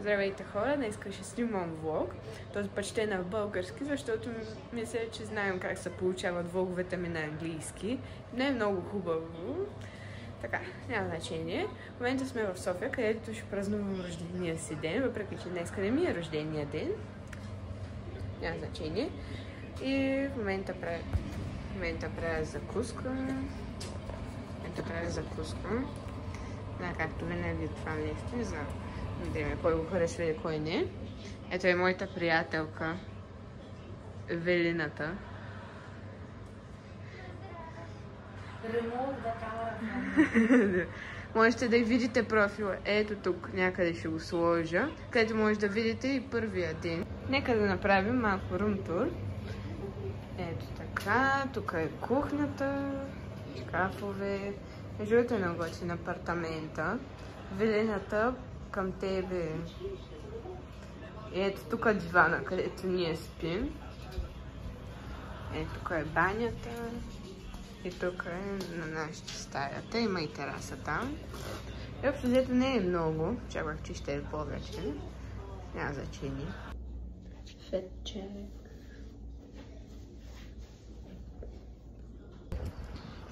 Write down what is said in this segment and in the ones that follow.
Здравейте хора, днес ще снимам влог. Този път ще е на български, защото мисля, че знаем как се получават влоговете ми на английски. Не е много хубаво. Така, няма значение. В момента сме в София, където ще празнувам рождения си ден, въпреки че днес не ми е рождения ден. Няма значение. И в момента правя закуска. Да, както винаги това нещо, не знам кой го харесва и кой не. Ето е моята приятелка Велината. Можете да видите профила. Ето тук някъде ще го сложа, където може да видите и първия ден. Нека да направим малко рум-тур. Ето така, тук е кухнята, шкафове. Между другото е много готин апартамента. Велината към тебе. Ето тук е дивана, където ние спим. Ето тук е банята. И тук е на нашата стаята. Има и тераса там. И общо взето не е много. Чаках, че ще е повече. Няма значение. Фетче.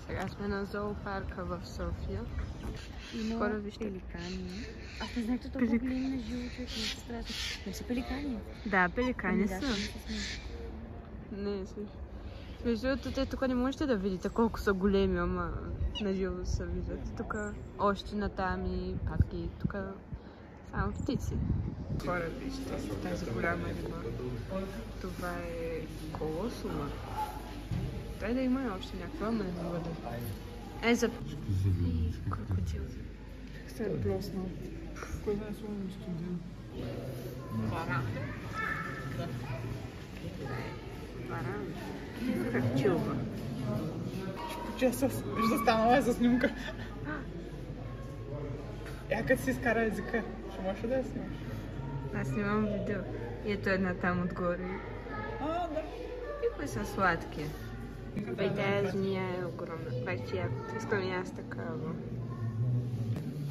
Сега сме на зоопарка в София. Скоро вижте пеликани. Аз не знам, че толкова големи на живо човек, не се страшно. Не са пеликани? Да, пеликани са. Не, между те тук не можете да видите колко са големи, ама на живо се виждат. Тук още на там и пак и тук само птици. Хора, вижте тази голяма риба. Това е колосума. Трябва да има и още някаква, ама не мога да... Е, за... крокодил. Се е плеснал. Кой да е сложен студен? Баран. Как чилва. Вижда, станала е за снимка. Като си изкара езика, ще можеш да я снимаш? Аз снимам видео. И ето една там отгоре. Да. И кои са сладки. Бай, тази змия е огромна. Бай, че яко. Искам и аз такава.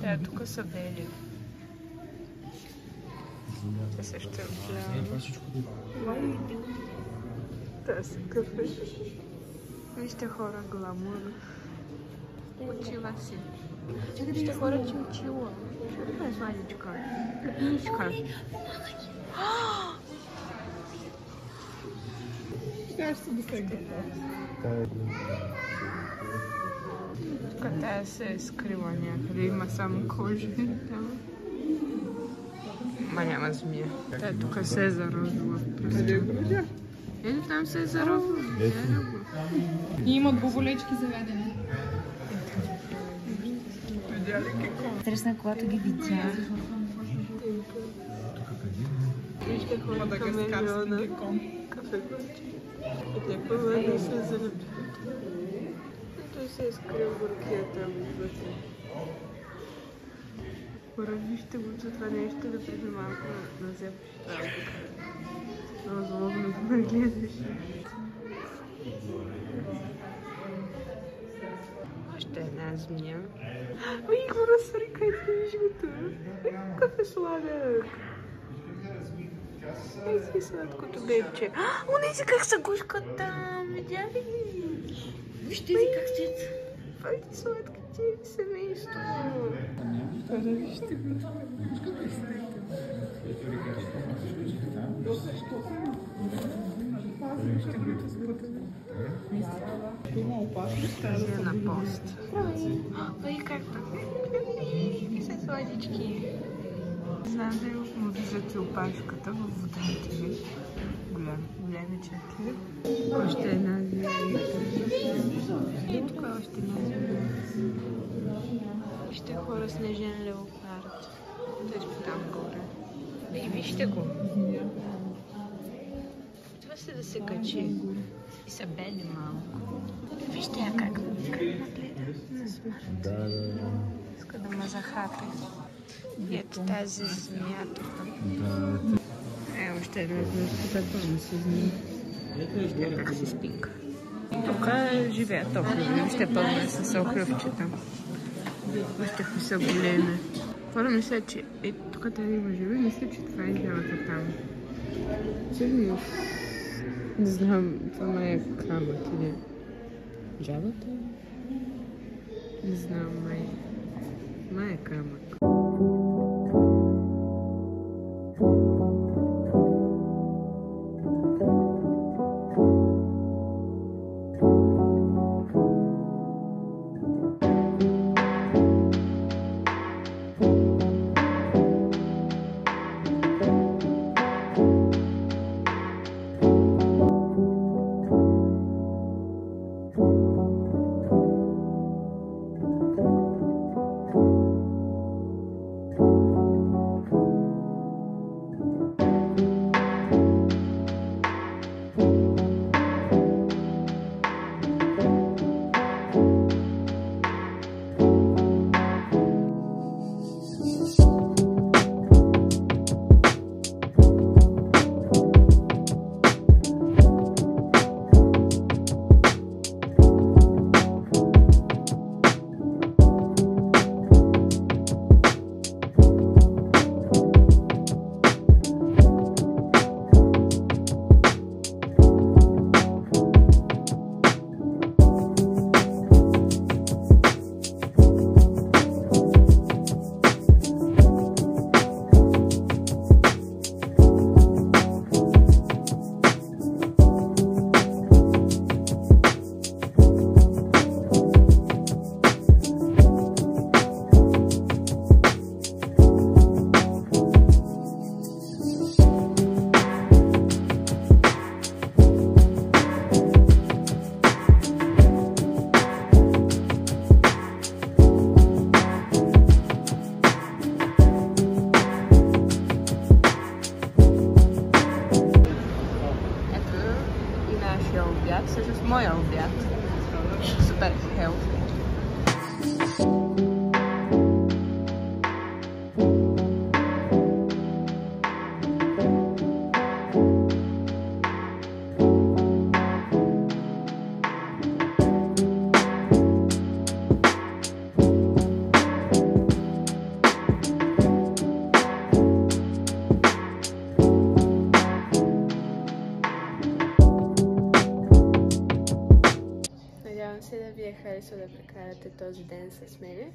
Да, тук са бели. Те също е голяма. Та са кафе. Вижте хора, гламур. Учила си. Вижте хора, че учила. Това е сладичка. Пепничка. Ще се досегна. Тук тая се е скрила някъде. Има само кожа. Ма няма змия. Тая тук се е зародила. Ето там се е зародила. И имат боболечки заведени. Интересно, когато ги видя. Вижте хора, камелиона. Кафе-курче. И те първа да се залепят. И той се е скрил горкия там вътре. Хора, вижте го, че това нещо да преди малко назеп. Много злобно да ме гледаш. Още една змия. Ой, хора, сори, където виж го това? Какъв е сладък! Ей си сладкото бебче. Уне си как са гушкат там, видя ли? Вижте си как стоят. Пъти сладките семейство. Това да вижте го. Има опасност. Тази е на пост. Ой, как така? Са сладички. Знам да му виждате опашката във водата ви. Големи чаки. Още една змия. И тук още една змия. Вижте хора, снежен леопард. Той е там горе. И вижте го. Това се да се качи. И са бели малко. Вижте я как нагледа на смърт. Иска да ме захапи. Ето тази змия тук. Още една запълна се змия. Вижте как се спинка. Тук живеят охлюви. Вижте пълна с охлювчета. Вижте какви са големи. Хора мисля, че тук тази има живи, мисля, че това е изявата там. Всъщност, не знам, това май е камък или жабата? Не знам, май е камък. Всъщност моя обяд. Супер хелфи. Надявам се да ви е харесало да прекарате този ден с мене.